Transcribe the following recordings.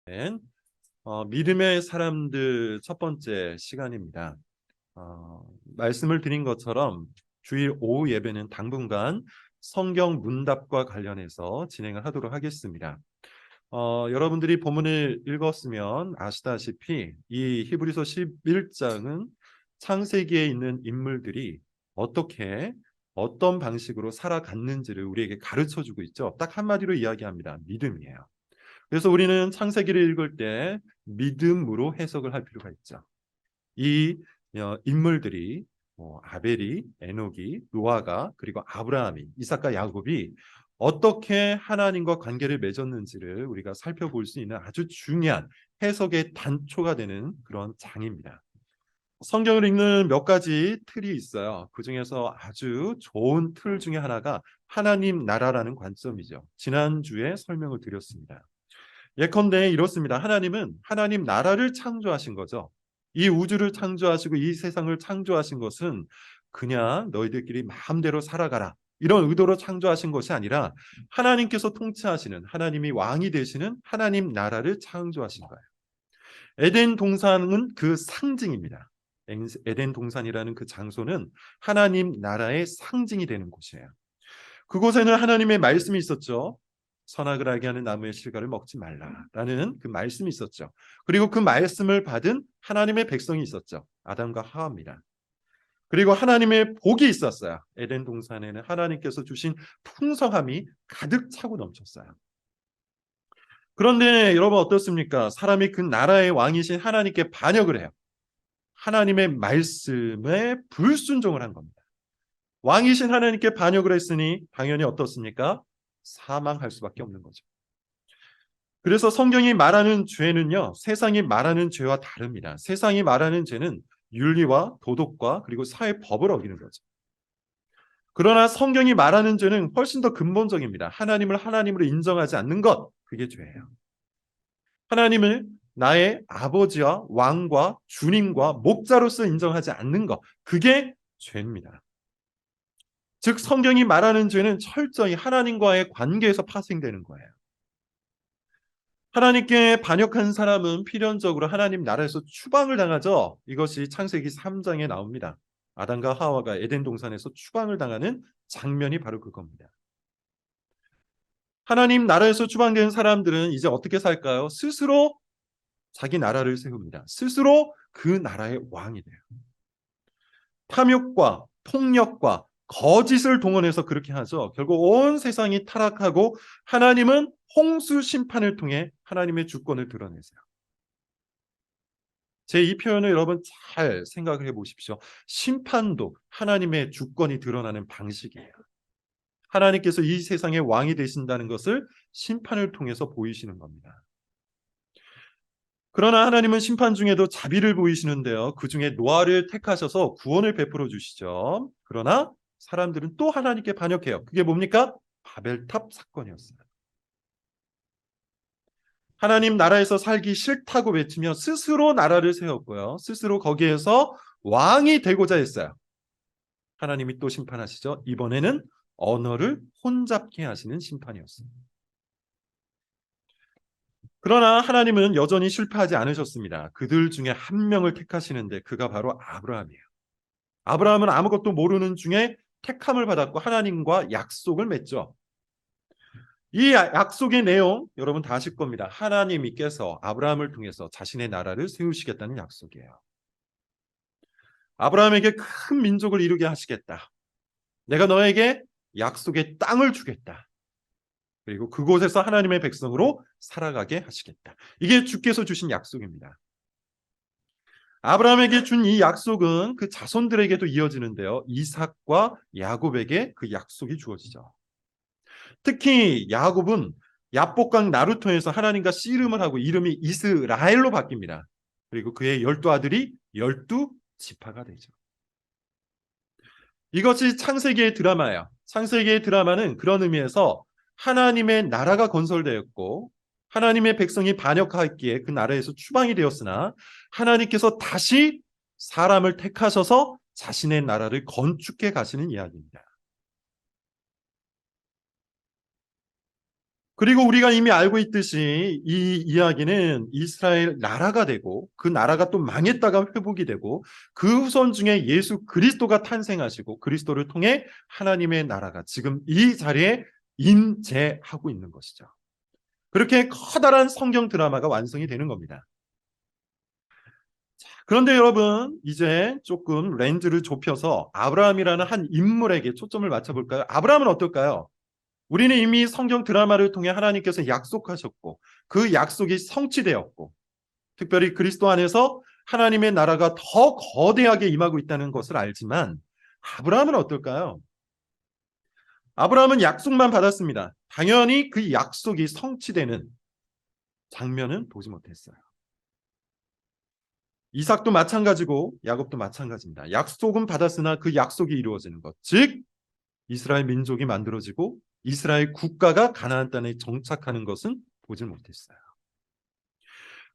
된 믿음의 사람들 첫 번째 시간입니다. 말씀을 드린 것처럼 주일 오후 예배는 당분간 성경 문답과 관련해서 진행을 하도록 하겠습니다. 여러분들이 본문을 읽었으면 아시다시피 이 히브리서 11장은 창세기에 있는 인물들이 어떤 방식으로 살아갔는지를 우리에게 가르쳐주고 있죠. 딱 한마디로 이야기합니다. 믿음이에요. 그래서 우리는 창세기를 읽을 때 믿음으로 해석을 할 필요가 있죠. 이 인물들이 아벨이, 에녹이, 노아가, 그리고 아브라함이, 이삭과 야곱이 어떻게 하나님과 관계를 맺었는지를 우리가 살펴볼 수 있는 아주 중요한 해석의 단초가 되는 그런 장입니다. 성경을 읽는 몇 가지 틀이 있어요. 그 중에서 아주 좋은 틀 중에 하나가 하나님 나라라는 관점이죠. 지난주에 설명을 드렸습니다. 예컨대 이렇습니다. 하나님은 하나님 나라를 창조하신 거죠. 이 우주를 창조하시고 이 세상을 창조하신 것은 그냥 너희들끼리 마음대로 살아가라 이런 의도로 창조하신 것이 아니라 하나님께서 통치하시는, 하나님이 왕이 되시는 하나님 나라를 창조하신 거예요. 에덴 동산은 그 상징입니다. 에덴 동산이라는 그 장소는 하나님 나라의 상징이 되는 곳이에요. 그곳에는 하나님의 말씀이 있었죠. 선악을 알게 하는 나무의 실과를 먹지 말라라는 그 말씀이 있었죠. 그리고 그 말씀을 받은 하나님의 백성이 있었죠. 아담과 하와입니다. 그리고 하나님의 복이 있었어요. 에덴 동산에는 하나님께서 주신 풍성함이 가득 차고 넘쳤어요. 그런데 여러분 어떻습니까? 사람이 그 나라의 왕이신 하나님께 반역을 해요. 하나님의 말씀에 불순종을 한 겁니다. 왕이신 하나님께 반역을 했으니 당연히 어떻습니까? 사망할 수밖에 없는 거죠. 그래서 성경이 말하는 죄는요, 세상이 말하는 죄와 다릅니다. 세상이 말하는 죄는 윤리와 도덕과 그리고 사회법을 어기는 거죠. 그러나 성경이 말하는 죄는 훨씬 더 근본적입니다. 하나님을 하나님으로 인정하지 않는 것, 그게 죄예요. 하나님을 나의 아버지와 왕과 주님과 목자로서 인정하지 않는 것, 그게 죄입니다. 즉 성경이 말하는 죄는 철저히 하나님과의 관계에서 파생되는 거예요. 하나님께 반역한 사람은 필연적으로 하나님 나라에서 추방을 당하죠. 이것이 창세기 3장에 나옵니다. 아담과 하와가 에덴 동산에서 추방을 당하는 장면이 바로 그겁니다. 하나님 나라에서 추방된 사람들은 이제 어떻게 살까요? 스스로 자기 나라를 세웁니다. 스스로 그 나라의 왕이 돼요. 탐욕과 폭력과 거짓을 동원해서 그렇게 하죠. 결국 온 세상이 타락하고 하나님은 홍수 심판을 통해 하나님의 주권을 드러내세요. 제 이 표현을 여러분 잘 생각을 해보십시오. 심판도 하나님의 주권이 드러나는 방식이에요. 하나님께서 이 세상의 왕이 되신다는 것을 심판을 통해서 보이시는 겁니다. 그러나 하나님은 심판 중에도 자비를 보이시는데요. 그 중에 노아를 택하셔서 구원을 베풀어 주시죠. 그러나 사람들은 또 하나님께 반역해요. 그게 뭡니까? 바벨탑 사건이었어요. 하나님 나라에서 살기 싫다고 외치며 스스로 나라를 세웠고요. 스스로 거기에서 왕이 되고자 했어요. 하나님이 또 심판하시죠. 이번에는 언어를 혼잡게 하시는 심판이었습니다. 그러나 하나님은 여전히 실패하지 않으셨습니다. 그들 중에 한 명을 택하시는데 그가 바로 아브라함이에요. 아브라함은 아무것도 모르는 중에 택함을 받았고 하나님과 약속을 맺죠. 이 약속의 내용 여러분 다 아실 겁니다. 하나님께서 아브라함을 통해서 자신의 나라를 세우시겠다는 약속이에요. 아브라함에게 큰 민족을 이루게 하시겠다. 내가 너에게 약속의 땅을 주겠다. 그리고 그곳에서 하나님의 백성으로 살아가게 하시겠다. 이게 주께서 주신 약속입니다. 아브라함에게 준 이 약속은 그 자손들에게도 이어지는데요. 이삭과 야곱에게 그 약속이 주어지죠. 특히 야곱은 야복강 나루토에서 하나님과 씨름을 하고 이름이 이스라엘로 바뀝니다. 그리고 그의 12아들이 12지파가 되죠. 이것이 창세기의 드라마예요. 창세기의 드라마는 그런 의미에서 하나님의 나라가 건설되었고 하나님의 백성이 반역하기에 그 나라에서 추방이 되었으나 하나님께서 다시 사람을 택하셔서 자신의 나라를 건축해 가시는 이야기입니다. 그리고 우리가 이미 알고 있듯이 이 이야기는 이스라엘 나라가 되고 그 나라가 또 망했다가 회복이 되고 그 후손 중에 예수 그리스도가 탄생하시고 그리스도를 통해 하나님의 나라가 지금 이 자리에 임재하고 있는 것이죠. 그렇게 커다란 성경 드라마가 완성이 되는 겁니다. 그런데 여러분, 이제 조금 렌즈를 좁혀서 아브라함이라는 한 인물에게 초점을 맞춰볼까요? 아브라함은 어떨까요? 우리는 이미 성경 드라마를 통해 하나님께서 약속하셨고 그 약속이 성취되었고 특별히 그리스도 안에서 하나님의 나라가 더 거대하게 임하고 있다는 것을 알지만 아브라함은 어떨까요? 아브라함은 약속만 받았습니다. 당연히 그 약속이 성취되는 장면은 보지 못했어요. 이삭도 마찬가지고 야곱도 마찬가지입니다. 약속은 받았으나 그 약속이 이루어지는 것, 즉 이스라엘 민족이 만들어지고 이스라엘 국가가 가나안 땅에 정착하는 것은 보지 못했어요.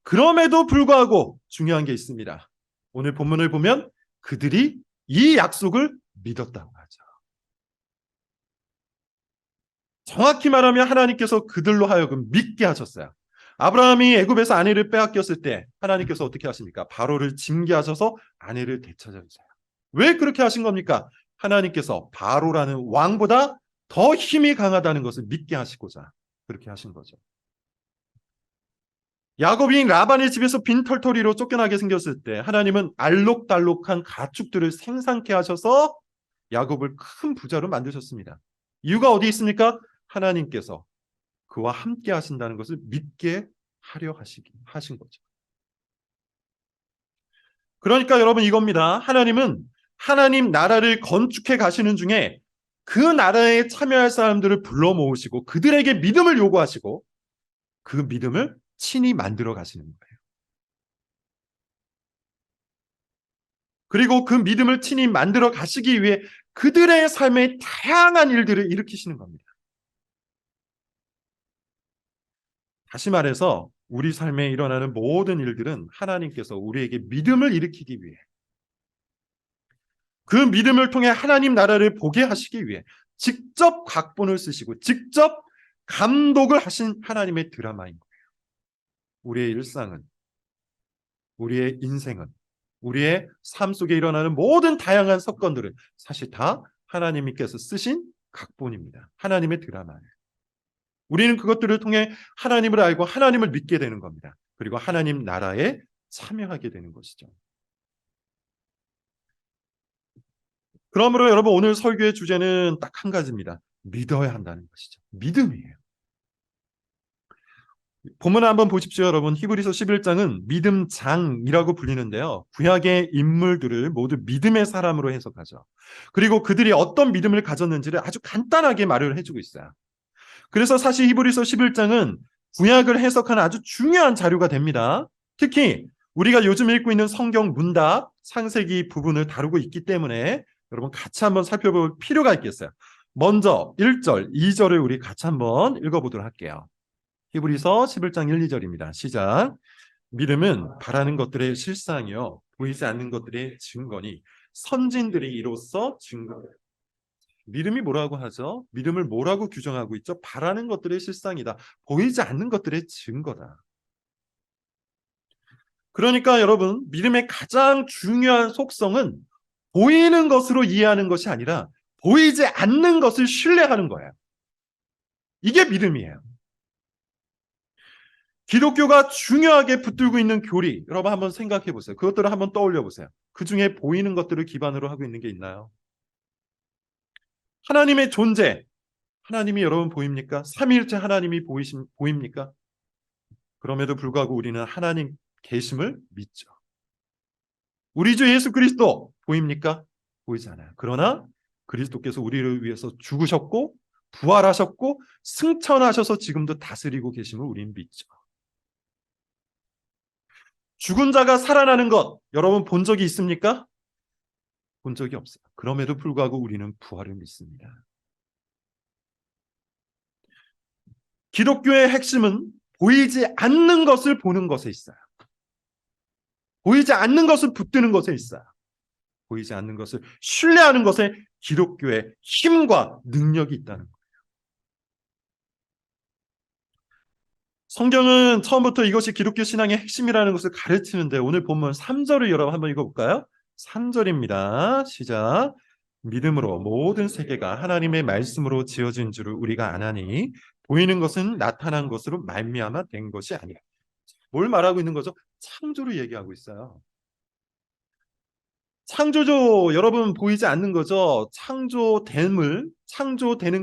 그럼에도 불구하고 중요한 게 있습니다. 오늘 본문을 보면 그들이 이 약속을 믿었다고 하죠. 정확히 말하면 하나님께서 그들로 하여금 믿게 하셨어요. 아브라함이 애굽에서 아내를 빼앗겼을 때 하나님께서 어떻게 하십니까? 바로를 징계하셔서 아내를 되찾아주세요. 왜 그렇게 하신 겁니까? 하나님께서 바로라는 왕보다 더 힘이 강하다는 것을 믿게 하시고자 그렇게 하신 거죠. 야곱이 라반의 집에서 빈털터리로 쫓겨나게 생겼을 때 하나님은 알록달록한 가축들을 생산케 하셔서 야곱을 큰 부자로 만드셨습니다. 이유가 어디 있습니까? 하나님께서 그와 함께 하신다는 것을 믿게 하려 하신 거죠. 그러니까 여러분 이겁니다. 하나님은 하나님 나라를 건축해 가시는 중에 그 나라에 참여할 사람들을 불러 모으시고 그들에게 믿음을 요구하시고 그 믿음을 친히 만들어 가시는 거예요. 그리고 그 믿음을 친히 만들어 가시기 위해 그들의 삶에 다양한 일들을 일으키시는 겁니다. 다시 말해서 우리 삶에 일어나는 모든 일들은 하나님께서 우리에게 믿음을 일으키기 위해 그 믿음을 통해 하나님 나라를 보게 하시기 위해 직접 각본을 쓰시고 직접 감독을 하신 하나님의 드라마인 거예요. 우리의 일상은, 우리의 인생은, 우리의 삶 속에 일어나는 모든 다양한 사건들은 사실 다 하나님께서 쓰신 각본입니다. 하나님의 드라마예요. 우리는 그것들을 통해 하나님을 알고 하나님을 믿게 되는 겁니다. 그리고 하나님 나라에 참여하게 되는 것이죠. 그러므로 여러분 오늘 설교의 주제는 딱 한 가지입니다. 믿어야 한다는 것이죠. 믿음이에요. 본문을 한번 보십시오, 여러분. 히브리서 11장은 믿음장이라고 불리는데요. 구약의 인물들을 모두 믿음의 사람으로 해석하죠. 그리고 그들이 어떤 믿음을 가졌는지를 아주 간단하게 말을 해주고 있어요. 그래서 사실 히브리서 11장은 구약을 해석하는 아주 중요한 자료가 됩니다. 특히 우리가 요즘 읽고 있는 성경 문답, 창세기 부분을 다루고 있기 때문에 여러분 같이 한번 살펴볼 필요가 있겠어요. 먼저 1절, 2절을 우리 같이 한번 읽어보도록 할게요. 히브리서 11장 1, 2절입니다. 시작. 믿음은 바라는 것들의 실상이요 보이지 않는 것들의 증거니 선진들이 이로써 증거. 믿음이 뭐라고 하죠? 믿음을 뭐라고 규정하고 있죠? 바라는 것들의 실상이다. 보이지 않는 것들의 증거다. 그러니까 여러분, 믿음의 가장 중요한 속성은 보이는 것으로 이해하는 것이 아니라 보이지 않는 것을 신뢰하는 거예요. 이게 믿음이에요. 기독교가 중요하게 붙들고 있는 교리, 여러분 한번 생각해 보세요. 그것들을 한번 떠올려 보세요. 그 중에 보이는 것들을 기반으로 하고 있는 게 있나요? 하나님의 존재, 하나님이 여러분 보입니까? 삼위일체 하나님이 보입니까? 그럼에도 불구하고 우리는 하나님 계심을 믿죠. 우리 주 예수 그리스도 보입니까? 보이지 않아요. 그러나 그리스도께서 우리를 위해서 죽으셨고 부활하셨고 승천하셔서 지금도 다스리고 계심을 우리는 믿죠. 죽은 자가 살아나는 것 여러분 본 적이 있습니까? 본 적이 없어요. 그럼에도 불구하고 우리는 부활을 믿습니다. 기독교의 핵심은 보이지 않는 것을 보는 것에 있어요. 보이지 않는 것을 붙드는 것에 있어요. 보이지 않는 것을 신뢰하는 것에 기독교의 힘과 능력이 있다는 거예요. 성경은 처음부터 이것이 기독교 신앙의 핵심이라는 것을 가르치는데 오늘 본문 3절을 여러분 한번 읽어볼까요? 3절입니다. 시작. 믿음으로 모든 세계가 하나님의 말씀으로 지어진 줄을 우리가 아나니 보이는 것은 나타난 것으로 말미암아 된 것이 아니라. 뭘 말하고 있는 거죠? 창조를 얘기하고 있어요. 창조죠. 여러분 보이지 않는 거죠. 창조되는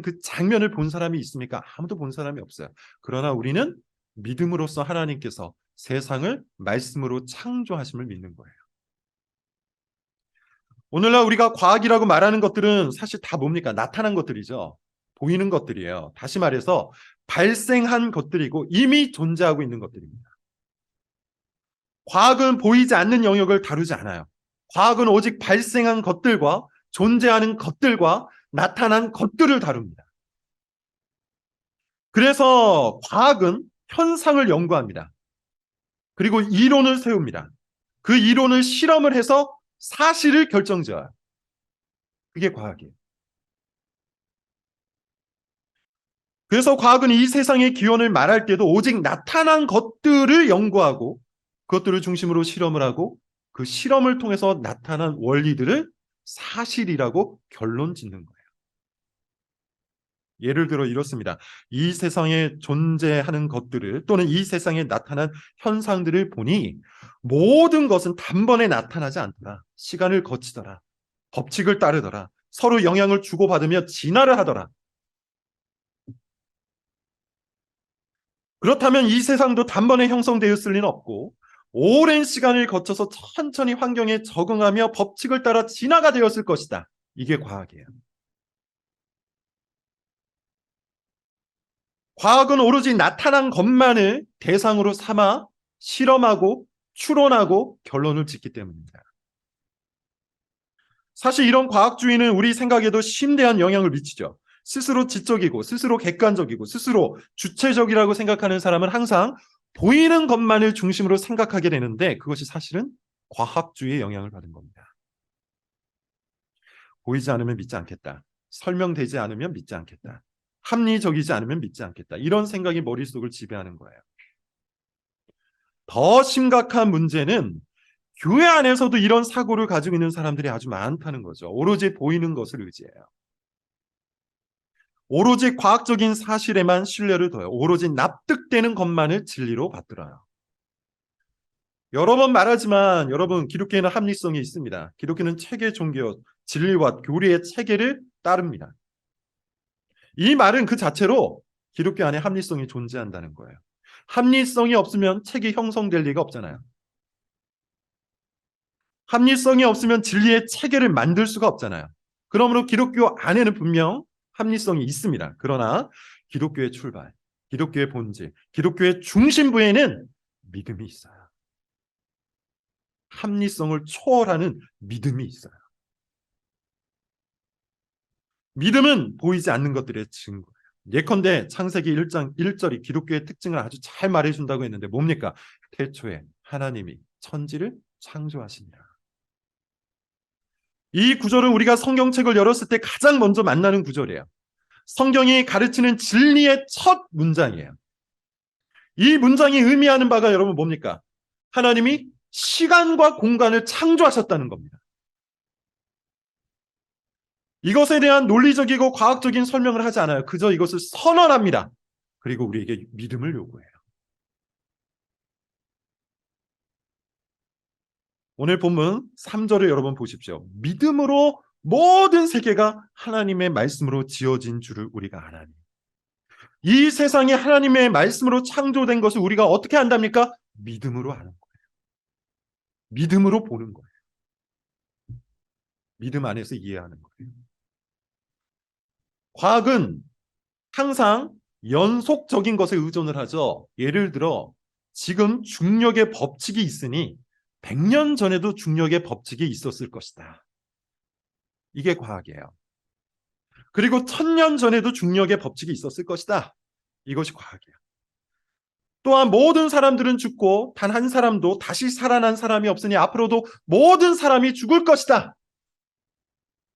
그 장면을 본 사람이 있습니까? 아무도 본 사람이 없어요. 그러나 우리는 믿음으로써 하나님께서 세상을 말씀으로 창조하심을 믿는 거예요. 오늘날 우리가 과학이라고 말하는 것들은 사실 다 뭡니까? 나타난 것들이죠. 보이는 것들이에요. 다시 말해서 발생한 것들이고 이미 존재하고 있는 것들입니다. 과학은 보이지 않는 영역을 다루지 않아요. 과학은 오직 발생한 것들과 존재하는 것들과 나타난 것들을 다룹니다. 그래서 과학은 현상을 연구합니다. 그리고 이론을 세웁니다. 그 이론을 실험을 해서 사실을 결정지어요. 그게 과학이에요. 그래서 과학은 이 세상의 기원을 말할 때도 오직 나타난 것들을 연구하고 그것들을 중심으로 실험을 하고 그 실험을 통해서 나타난 원리들을 사실이라고 결론 짓는 거예요. 예를 들어 이렇습니다. 이 세상에 존재하는 것들을 또는 이 세상에 나타난 현상들을 보니 모든 것은 단번에 나타나지 않더라. 시간을 거치더라. 법칙을 따르더라. 서로 영향을 주고받으며 진화를 하더라. 그렇다면 이 세상도 단번에 형성되었을 리는 없고 오랜 시간을 거쳐서 천천히 환경에 적응하며 법칙을 따라 진화가 되었을 것이다. 이게 과학이에요. 과학은 오로지 나타난 것만을 대상으로 삼아 실험하고 추론하고 결론을 짓기 때문입니다. 사실 이런 과학주의는 우리 생각에도 심대한 영향을 미치죠. 스스로 지적이고 스스로 객관적이고 스스로 주체적이라고 생각하는 사람은 항상 보이는 것만을 중심으로 생각하게 되는데 그것이 사실은 과학주의의 영향을 받은 겁니다. 보이지 않으면 믿지 않겠다. 설명되지 않으면 믿지 않겠다. 합리적이지 않으면 믿지 않겠다. 이런 생각이 머릿속을 지배하는 거예요. 더 심각한 문제는 교회 안에서도 이런 사고를 가지고 있는 사람들이 아주 많다는 거죠. 오로지 보이는 것을 의지해요. 오로지 과학적인 사실에만 신뢰를 둬요. 오로지 납득되는 것만을 진리로 받들어요. 여러 번 말하지만 여러분 기독교에는 합리성이 있습니다. 기독교는 체계 종교, 진리와 교리의 체계를 따릅니다. 이 말은 그 자체로 기독교 안에 합리성이 존재한다는 거예요. 합리성이 없으면 책이 형성될 리가 없잖아요. 합리성이 없으면 진리의 체계를 만들 수가 없잖아요. 그러므로 기독교 안에는 분명 합리성이 있습니다. 그러나 기독교의 출발, 기독교의 본질, 기독교의 중심부에는 믿음이 있어요. 합리성을 초월하는 믿음이 있어요. 믿음은 보이지 않는 것들의 증거예요. 예컨대 창세기 1장 1절이 기독교의 특징을 아주 잘 말해준다고 했는데 뭡니까? 태초에 하나님이 천지를 창조하시니라. 이 구절은 우리가 성경책을 열었을 때 가장 먼저 만나는 구절이에요. 성경이 가르치는 진리의 첫 문장이에요. 이 문장이 의미하는 바가 여러분 뭡니까? 하나님이 시간과 공간을 창조하셨다는 겁니다. 이것에 대한 논리적이고 과학적인 설명을 하지 않아요. 그저 이것을 선언합니다. 그리고 우리에게 믿음을 요구해요. 오늘 본문 3절을 여러분 보십시오. 믿음으로 모든 세계가 하나님의 말씀으로 지어진 줄을 우리가 아나니. 이 세상이 하나님의 말씀으로 창조된 것을 우리가 어떻게 안답니까? 믿음으로 아는 거예요. 믿음으로 보는 거예요. 믿음 안에서 이해하는 거예요. 과학은 항상 연속적인 것에 의존을 하죠. 예를 들어 지금 중력의 법칙이 있으니 100년 전에도 중력의 법칙이 있었을 것이다. 이게 과학이에요. 그리고 1000년 전에도 중력의 법칙이 있었을 것이다. 이것이 과학이에요. 또한 모든 사람들은 죽고 단 한 사람도 다시 살아난 사람이 없으니 앞으로도 모든 사람이 죽을 것이다.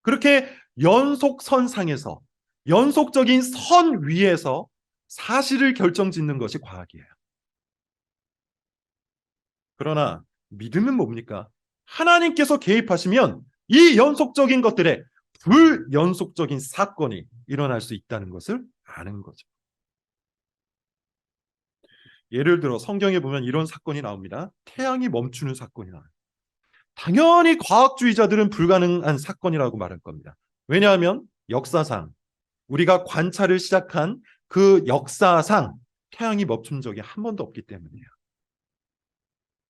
그렇게 연속선상에서 연속적인 선 위에서 사실을 결정짓는 것이 과학이에요. 그러나 믿음은 뭡니까? 하나님께서 개입하시면 이 연속적인 것들에 불연속적인 사건이 일어날 수 있다는 것을 아는 거죠. 예를 들어 성경에 보면 이런 사건이 나옵니다. 태양이 멈추는 사건이 나와요. 당연히 과학주의자들은 불가능한 사건이라고 말할 겁니다. 왜냐하면 역사상 우리가 관찰을 시작한 그 역사상 태양이 멈춘 적이 한 번도 없기 때문이에요.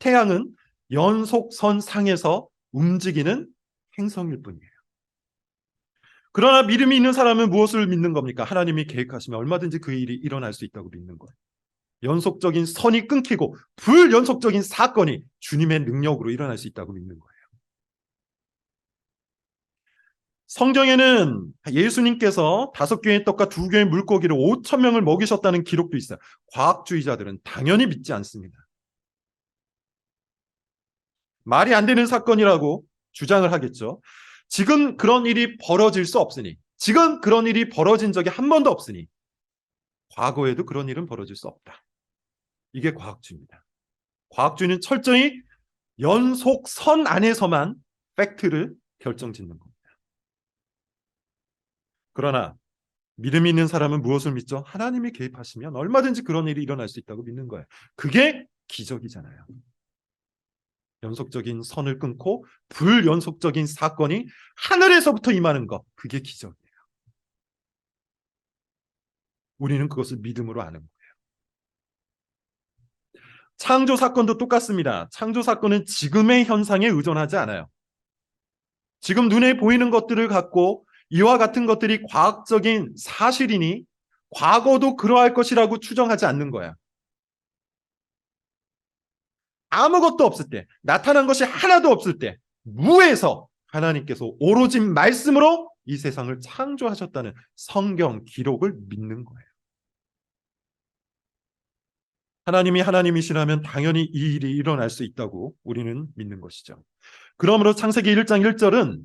태양은 연속선 상에서 움직이는 행성일 뿐이에요. 그러나 믿음이 있는 사람은 무엇을 믿는 겁니까? 하나님이 계획하시면 얼마든지 그 일이 일어날 수 있다고 믿는 거예요. 연속적인 선이 끊기고 불연속적인 사건이 주님의 능력으로 일어날 수 있다고 믿는 거예요. 성경에는 예수님께서 5개의 떡과 2개의 물고기를 5천 명을 먹이셨다는 기록도 있어요. 과학주의자들은 당연히 믿지 않습니다. 말이 안 되는 사건이라고 주장을 하겠죠. 지금 그런 일이 벌어질 수 없으니, 지금 그런 일이 벌어진 적이 한 번도 없으니 과거에도 그런 일은 벌어질 수 없다. 이게 과학주의입니다. 과학주의는 철저히 연속선 안에서만 팩트를 결정짓는 겁니다. 그러나 믿음이 있는 사람은 무엇을 믿죠? 하나님이 개입하시면 얼마든지 그런 일이 일어날 수 있다고 믿는 거예요. 그게 기적이잖아요. 연속적인 선을 끊고 불연속적인 사건이 하늘에서부터 임하는 것, 그게 기적이에요. 우리는 그것을 믿음으로 아는 거예요. 창조 사건도 똑같습니다. 창조 사건은 지금의 현상에 의존하지 않아요. 지금 눈에 보이는 것들을 갖고 이와 같은 것들이 과학적인 사실이니 과거도 그러할 것이라고 추정하지 않는 거야. 아무것도 없을 때, 나타난 것이 하나도 없을 때, 무에서 하나님께서 오로지 말씀으로 이 세상을 창조하셨다는 성경 기록을 믿는 거예요. 하나님이 하나님이시라면 당연히 이 일이 일어날 수 있다고 우리는 믿는 것이죠. 그러므로 창세기 1장 1절은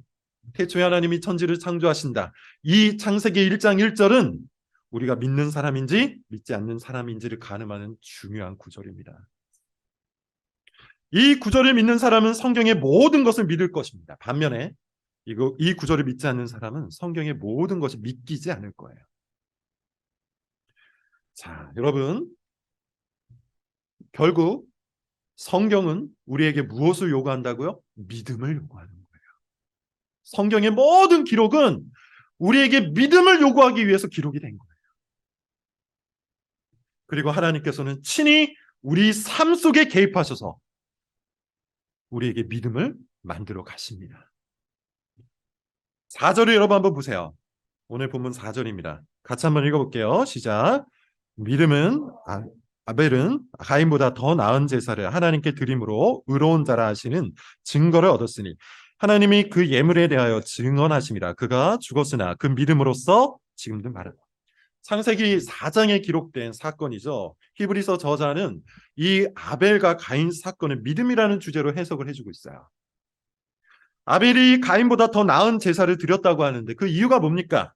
태초에 하나님이 천지를 창조하신다. 이 창세기 1장 1절은 우리가 믿는 사람인지 믿지 않는 사람인지를 가늠하는 중요한 구절입니다. 이 구절을 믿는 사람은 성경의 모든 것을 믿을 것입니다. 반면에 이 구절을 믿지 않는 사람은 성경의 모든 것이 믿기지 않을 거예요. 자, 여러분, 결국 성경은 우리에게 무엇을 요구한다고요? 믿음을 요구하는 거예요. 성경의 모든 기록은 우리에게 믿음을 요구하기 위해서 기록이 된 거예요. 그리고 하나님께서는 친히 우리 삶 속에 개입하셔서 우리에게 믿음을 만들어 가십니다. 4절을 여러분 한번 보세요. 오늘 본문 4절입니다. 같이 한번 읽어볼게요. 시작. 믿음은 아벨은 가인보다 더 나은 제사를 하나님께 드림으로 의로운 자라 하시는 증거를 얻었으니 하나님이 그 예물에 대하여 증언하심이라. 그가 죽었으나 그 믿음으로써 지금도 말하다. 창세기 4장에 기록된 사건이죠. 히브리서 저자는 이 아벨과 가인 사건을 믿음이라는 주제로 해석을 해주고 있어요. 아벨이 가인보다 더 나은 제사를 드렸다고 하는데 그 이유가 뭡니까?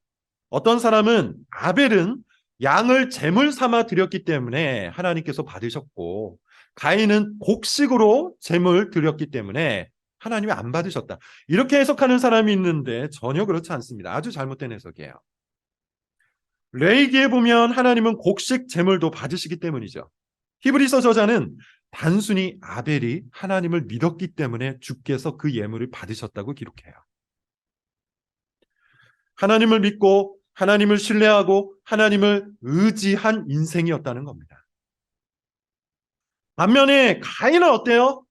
어떤 사람은 아벨은 양을 제물 삼아 드렸기 때문에 하나님께서 받으셨고 가인은 곡식으로 제물 드렸기 때문에 하나님이 안 받으셨다. 이렇게 해석하는 사람이 있는데 전혀 그렇지 않습니다. 아주 잘못된 해석이에요. 레위기에 보면 하나님은 곡식 제물도 받으시기 때문이죠. 히브리서 저자는 단순히 아벨이 하나님을 믿었기 때문에 주께서 그 예물을 받으셨다고 기록해요. 하나님을 믿고 하나님을 신뢰하고 하나님을 의지한 인생이었다는 겁니다. 반면에 가인은 어때요?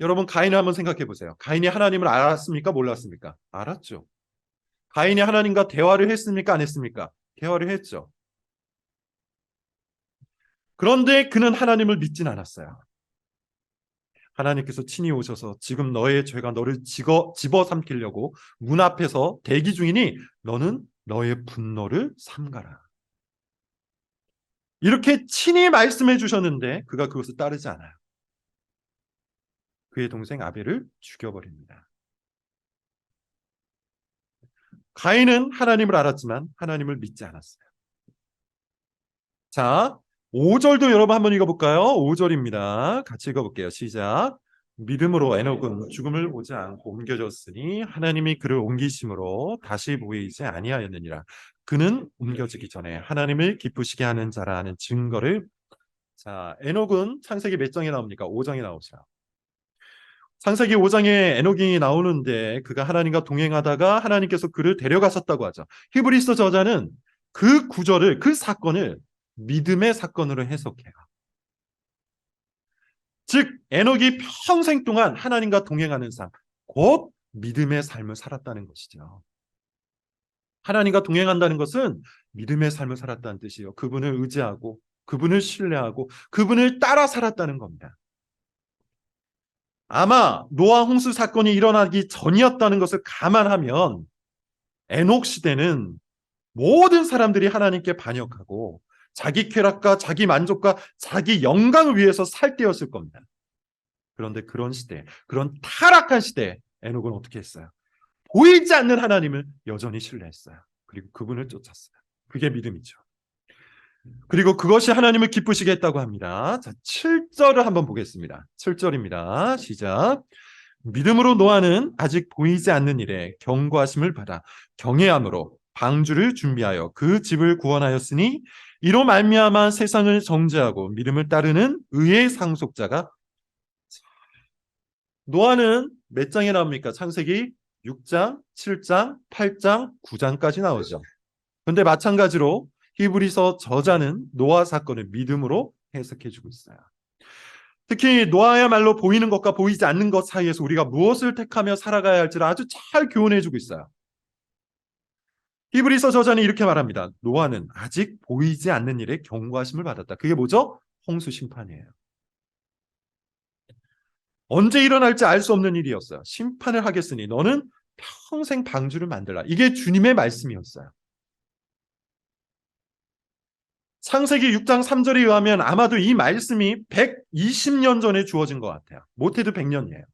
여러분 가인을 한번 생각해 보세요. 가인이 하나님을 알았습니까? 몰랐습니까? 알았죠. 가인이 하나님과 대화를 했습니까? 안 했습니까? 대화를 했죠. 그런데 그는 하나님을 믿진 않았어요. 하나님께서 친히 오셔서 지금 너의 죄가 너를 집어삼키려고 문 앞에서 대기 중이니 너는 너의 분노를 삼가라. 이렇게 친히 말씀해 주셨는데 그가 그것을 따르지 않아요. 그의 동생 아벨을 죽여버립니다. 가인은 하나님을 알았지만 하나님을 믿지 않았어요. 자, 5절도 여러분 한번 읽어볼까요? 5절입니다. 같이 읽어볼게요. 시작. 믿음으로 에녹은 죽음을 보지 않고 옮겨졌으니 하나님이 그를 옮기심으로 다시 보이지 아니하였느니라. 그는 옮겨지기 전에 하나님을 기쁘시게 하는 자라는 증거를. 자, 에녹은 창세기 몇 장에 나옵니까? 5장에 나오죠. 창세기 5장에 에녹이 나오는데 그가 하나님과 동행하다가 하나님께서 그를 데려가셨다고 하죠. 히브리서 저자는 그 구절을, 그 사건을 믿음의 사건으로 해석해요. 즉 에녹이 평생 동안 하나님과 동행하는 삶, 곧 믿음의 삶을 살았다는 것이죠. 하나님과 동행한다는 것은 믿음의 삶을 살았다는 뜻이에요. 그분을 의지하고 그분을 신뢰하고 그분을 따라 살았다는 겁니다. 아마 노아 홍수 사건이 일어나기 전이었다는 것을 감안하면 에녹 시대는 모든 사람들이 하나님께 반역하고 자기 쾌락과 자기 만족과 자기 영광을 위해서 살 때였을 겁니다. 그런데 그런 시대, 그런 타락한 시대에 에녹은 어떻게 했어요? 보이지 않는 하나님을 여전히 신뢰했어요. 그리고 그분을 쫓았어요. 그게 믿음이죠. 그리고 그것이 하나님을 기쁘시게 했다고 합니다. 자, 7절을 한번 보겠습니다. 7절입니다. 시작. 믿음으로 노아는 아직 보이지 않는 일에 경고하심을 받아 경외함으로 방주를 준비하여 그 집을 구원하였으니 이로 말미암아 세상을 정죄하고 믿음을 따르는 의의 상속자가. 노아는 몇 장에 나옵니까? 창세기 6장, 7장, 8장, 9장까지 나오죠. 그런데 마찬가지로 히브리서 저자는 노아 사건을 믿음으로 해석해주고 있어요. 특히 노아야말로 보이는 것과 보이지 않는 것 사이에서 우리가 무엇을 택하며 살아가야 할지를 아주 잘 교훈해주고 있어요. 히브리서 저자는 이렇게 말합니다. 노아는 아직 보이지 않는 일에 경고하심을 받았다. 그게 뭐죠? 홍수 심판이에요. 언제 일어날지 알 수 없는 일이었어요. 심판을 하겠으니 너는 평생 방주를 만들라. 이게 주님의 말씀이었어요. 창세기 6장 3절에 의하면 아마도 이 말씀이 120년 전에 주어진 것 같아요. 못해도 100년이에요.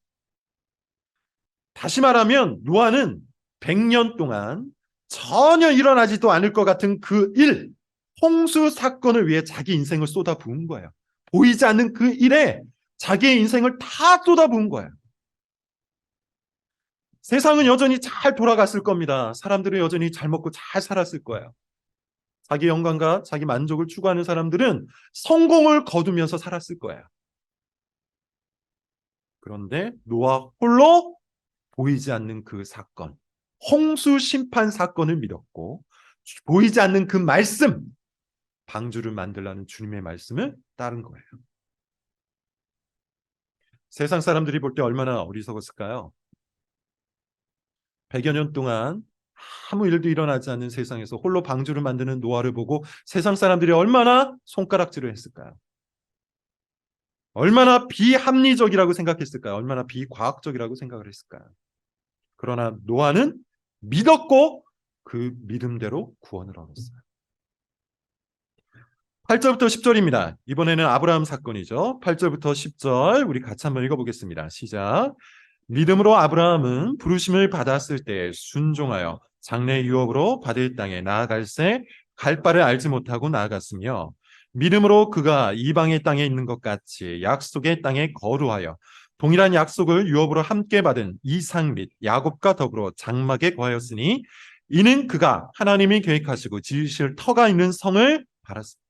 다시 말하면 노아는 100년 동안 전혀 일어나지도 않을 것 같은 그 일, 홍수 사건을 위해 자기 인생을 쏟아부은 거예요. 보이지 않는 그 일에 자기의 인생을 다 쏟아부은 거예요. 세상은 여전히 잘 돌아갔을 겁니다. 사람들은 여전히 잘 먹고 잘 살았을 거예요. 자기 영광과 자기 만족을 추구하는 사람들은 성공을 거두면서 살았을 거예요. 그런데 노아 홀로 보이지 않는 그 사건, 홍수 심판 사건을 믿었고 보이지 않는 그 말씀, 방주를 만들라는 주님의 말씀을 따른 거예요. 세상 사람들이 볼 때 얼마나 어리석었을까요? 100여 년 동안 아무 일도 일어나지 않는 세상에서 홀로 방주를 만드는 노아를 보고 세상 사람들이 얼마나 손가락질을 했을까요? 얼마나 비합리적이라고 생각했을까요? 얼마나 비과학적이라고 생각을 했을까요? 그러나 노아는 믿었고 그 믿음대로 구원을 얻었어요. 8절부터 10절입니다. 이번에는 아브라함 사건이죠. 8절부터 10절 우리 같이 한번 읽어보겠습니다. 시작. 믿음으로 아브라함은 부르심을 받았을 때 순종하여 장래 유업으로 받을 땅에 나아갈새 갈 바를 알지 못하고 나아갔으며 믿음으로 그가 이방의 땅에 있는 것 같이 약속의 땅에 거루하여 동일한 약속을 유업으로 함께 받은 이삭 및 야곱과 더불어 장막에 거하였으니 이는 그가 하나님이 계획하시고 지으실 터가 있는 성을 바랐습니다.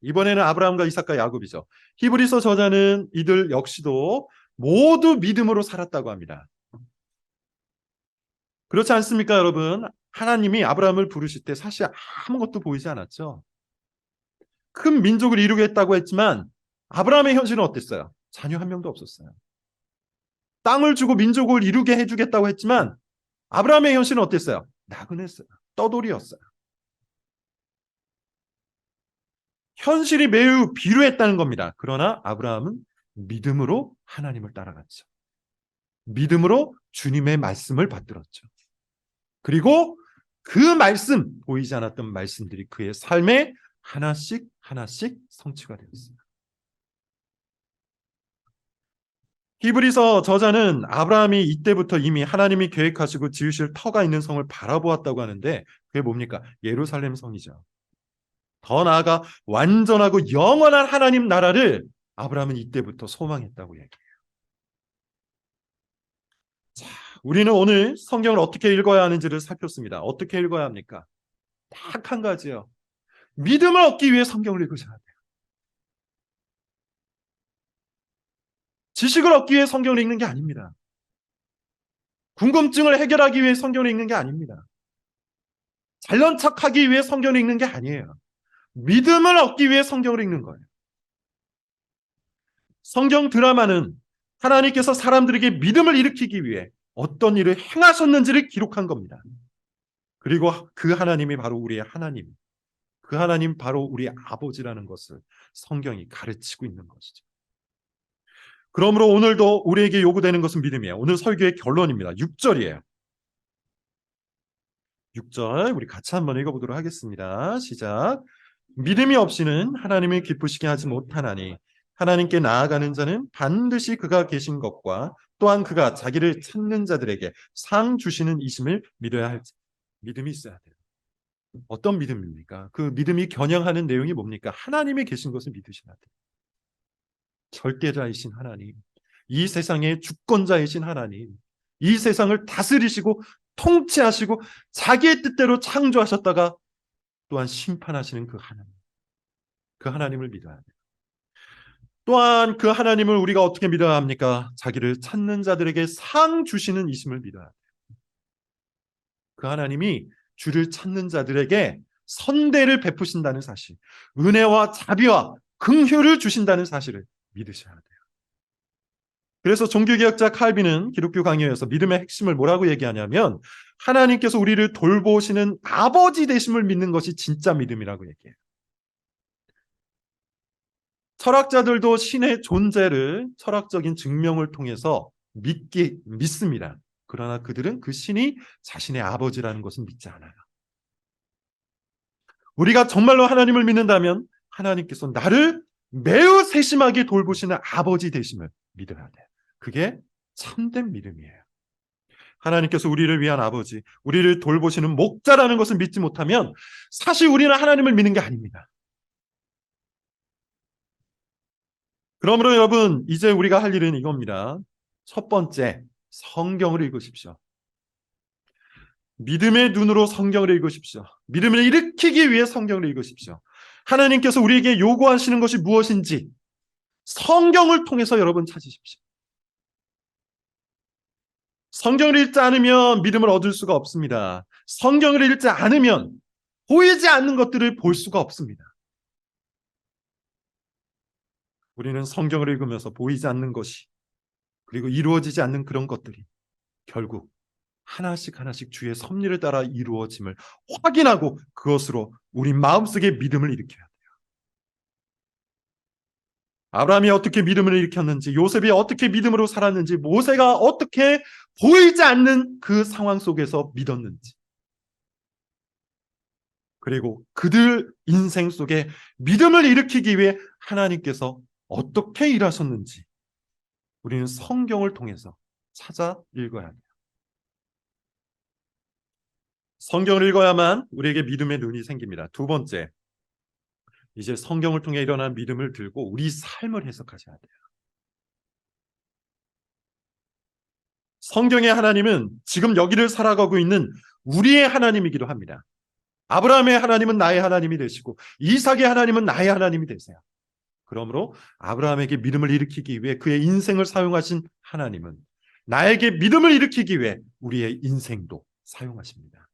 이번에는 아브라함과 이삭과 야곱이죠. 히브리서 저자는 이들 역시도 모두 믿음으로 살았다고 합니다. 그렇지 않습니까, 여러분? 하나님이 아브라함을 부르실 때 사실 아무것도 보이지 않았죠. 큰 민족을 이루겠다고 했지만 아브라함의 현실은 어땠어요? 자녀 한 명도 없었어요. 땅을 주고 민족을 이루게 해주겠다고 했지만 아브라함의 현실은 어땠어요? 나그네였어요. 떠돌이였어요. 현실이 매우 비루했다는 겁니다. 그러나 아브라함은 믿음으로 하나님을 따라갔죠. 믿음으로 주님의 말씀을 받들었죠. 그리고 그 말씀, 보이지 않았던 말씀들이 그의 삶에 하나씩 하나씩 성취가 되었습니다. 히브리서 저자는 아브라함이 이때부터 이미 하나님이 계획하시고 지으실 터가 있는 성을 바라보았다고 하는데 그게 뭡니까? 예루살렘 성이죠. 더 나아가 완전하고 영원한 하나님 나라를 아브라함은 이때부터 소망했다고 얘기해요. 자, 우리는 오늘 성경을 어떻게 읽어야 하는지를 살폈습니다. 어떻게 읽어야 합니까? 딱 한 가지요. 믿음을 얻기 위해 성경을 읽으셔야 돼요. 지식을 얻기 위해 성경을 읽는 게 아닙니다. 궁금증을 해결하기 위해 성경을 읽는 게 아닙니다. 잘난 척하기 위해 성경을 읽는 게 아니에요. 믿음을 얻기 위해 성경을 읽는 거예요. 성경 드라마는 하나님께서 사람들에게 믿음을 일으키기 위해 어떤 일을 행하셨는지를 기록한 겁니다. 그리고 그 하나님이 바로 우리의 하나님, 그 하나님 바로 우리의 아버지라는 것을 성경이 가르치고 있는 것이죠. 그러므로 오늘도 우리에게 요구되는 것은 믿음이에요. 오늘 설교의 결론입니다. 6절이에요. 6절 우리 같이 한번 읽어보도록 하겠습니다. 시작. 믿음이 없이는 하나님을 기쁘시게 하지 못하나니 하나님께 나아가는 자는 반드시 그가 계신 것과 또한 그가 자기를 찾는 자들에게 상 주시는 이심을 믿어야 할지. 믿음이 있어야 돼요. 어떤 믿음입니까? 그 믿음이 겨냥하는 내용이 뭡니까? 하나님이 계신 것을 믿으셔야 돼요. 절대자이신 하나님, 이 세상의 주권자이신 하나님, 이 세상을 다스리시고 통치하시고 자기의 뜻대로 창조하셨다가 또한 심판하시는 그 하나님, 그 하나님을 믿어야 돼요. 또한 그 하나님을 우리가 어떻게 믿어야 합니까? 자기를 찾는 자들에게 상 주시는 이심을 믿어야 돼요. 그 하나님이 주를 찾는 자들에게 선대를 베푸신다는 사실, 은혜와 자비와 긍휼을 주신다는 사실을 믿으셔야 돼요. 그래서 종교개혁자 칼빈은 기독교 강의에서 믿음의 핵심을 뭐라고 얘기하냐면 하나님께서 우리를 돌보시는 아버지 되심을 믿는 것이 진짜 믿음이라고 얘기해요. 철학자들도 신의 존재를 철학적인 증명을 통해서 믿습니다. 그러나 그들은 그 신이 자신의 아버지라는 것은 믿지 않아요. 우리가 정말로 하나님을 믿는다면 하나님께서 나를 매우 세심하게 돌보시는 아버지 되심을 믿어야 돼요. 그게 참된 믿음이에요. 하나님께서 우리를 위한 아버지, 우리를 돌보시는 목자라는 것을 믿지 못하면 사실 우리는 하나님을 믿는 게 아닙니다. 그러므로 여러분, 이제 우리가 할 일은 이겁니다. 첫 번째, 성경을 읽으십시오. 믿음의 눈으로 성경을 읽으십시오. 믿음을 일으키기 위해 성경을 읽으십시오. 하나님께서 우리에게 요구하시는 것이 무엇인지 성경을 통해서 여러분 찾으십시오. 성경을 읽지 않으면 믿음을 얻을 수가 없습니다. 성경을 읽지 않으면 보이지 않는 것들을 볼 수가 없습니다. 우리는 성경을 읽으면서 보이지 않는 것이 그리고 이루어지지 않는 그런 것들이 결국 하나씩 하나씩 주의 섭리를 따라 이루어짐을 확인하고 그것으로 우리 마음속에 믿음을 일으켜야 돼요. 아브라함이 어떻게 믿음을 일으켰는지, 요셉이 어떻게 믿음으로 살았는지, 모세가 어떻게 보이지 않는 그 상황 속에서 믿었는지, 그리고 그들 인생 속에 믿음을 일으키기 위해 하나님께서 어떻게 일하셨는지 우리는 성경을 통해서 찾아 읽어야 해요. 성경을 읽어야만 우리에게 믿음의 눈이 생깁니다. 두 번째, 이제 성경을 통해 일어난 믿음을 들고 우리 삶을 해석하셔야 돼요. 성경의 하나님은 지금 여기를 살아가고 있는 우리의 하나님이기도 합니다. 아브라함의 하나님은 나의 하나님이 되시고 이삭의 하나님은 나의 하나님이 되세요. 그러므로 아브라함에게 믿음을 일으키기 위해 그의 인생을 사용하신 하나님은 나에게 믿음을 일으키기 위해 우리의 인생도 사용하십니다.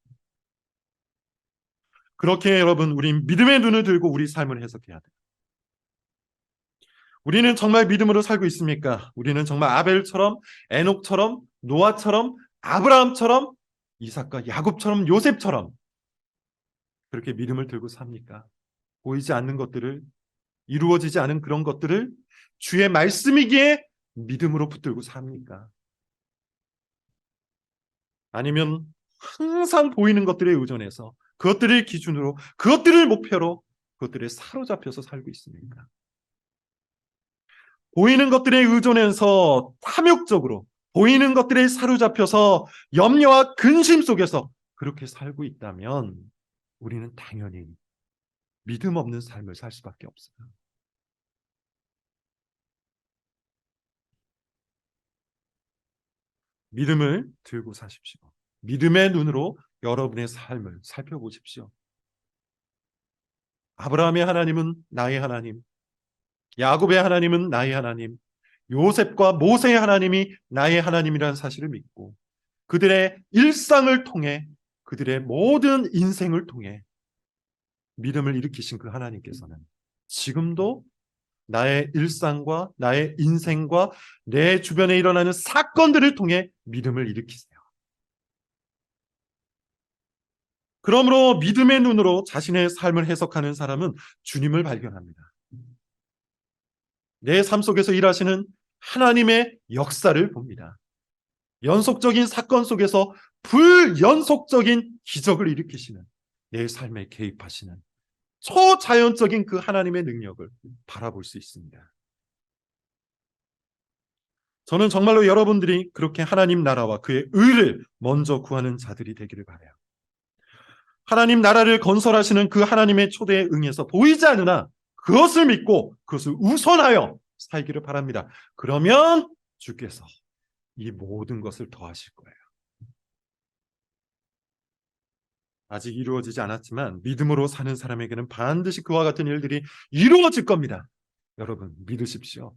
그렇게 여러분, 우리 믿음의 눈을 들고 우리 삶을 해석해야 돼요. 우리는 정말 믿음으로 살고 있습니까? 우리는 정말 아벨처럼, 에녹처럼, 노아처럼, 아브라함처럼, 이삭과 야곱처럼, 요셉처럼 그렇게 믿음을 들고 삽니까? 보이지 않는 것들을, 이루어지지 않은 그런 것들을 주의 말씀이기에 믿음으로 붙들고 삽니까? 아니면 항상 보이는 것들에 의존해서 그것들을 기준으로, 그것들을 목표로, 그것들에 사로잡혀서 살고 있습니까? 보이는 것들에 의존해서 탐욕적으로, 보이는 것들에 사로잡혀서 염려와 근심 속에서 그렇게 살고 있다면 우리는 당연히 믿음 없는 삶을 살 수밖에 없어요. 믿음을 들고 사십시오. 믿음의 눈으로 여러분의 삶을 살펴보십시오. 아브라함의 하나님은 나의 하나님, 야곱의 하나님은 나의 하나님, 요셉과 모세의 하나님이 나의 하나님이라는 사실을 믿고 그들의 일상을 통해 그들의 모든 인생을 통해 믿음을 일으키신 그 하나님께서는 지금도 나의 일상과 나의 인생과 내 주변에 일어나는 사건들을 통해 믿음을 일으키세요. 그러므로 믿음의 눈으로 자신의 삶을 해석하는 사람은 주님을 발견합니다. 내 삶 속에서 일하시는 하나님의 역사를 봅니다. 연속적인 사건 속에서 불연속적인 기적을 일으키시는 내 삶에 개입하시는 초자연적인 그 하나님의 능력을 바라볼 수 있습니다. 저는 정말로 여러분들이 그렇게 하나님 나라와 그의 의를 먼저 구하는 자들이 되기를 바라요. 하나님 나라를 건설하시는 그 하나님의 초대에 응해서 보이지 않으나 그것을 믿고 그것을 우선하여 살기를 바랍니다. 그러면 주께서 이 모든 것을 더하실 거예요. 아직 이루어지지 않았지만 믿음으로 사는 사람에게는 반드시 그와 같은 일들이 이루어질 겁니다. 여러분 믿으십시오.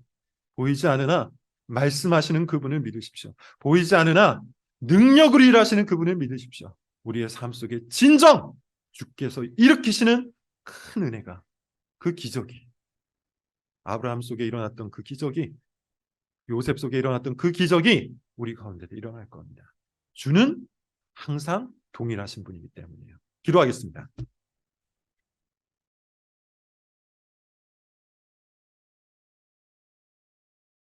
보이지 않으나 말씀하시는 그분을 믿으십시오. 보이지 않으나 능력으로 일하시는 그분을 믿으십시오. 우리의 삶 속에 진정 주께서 일으키시는 큰 은혜가, 그 기적이, 아브라함 속에 일어났던 그 기적이, 요셉 속에 일어났던 그 기적이 우리 가운데도 일어날 겁니다. 주는 항상 동일하신 분이기 때문이에요. 기도하겠습니다.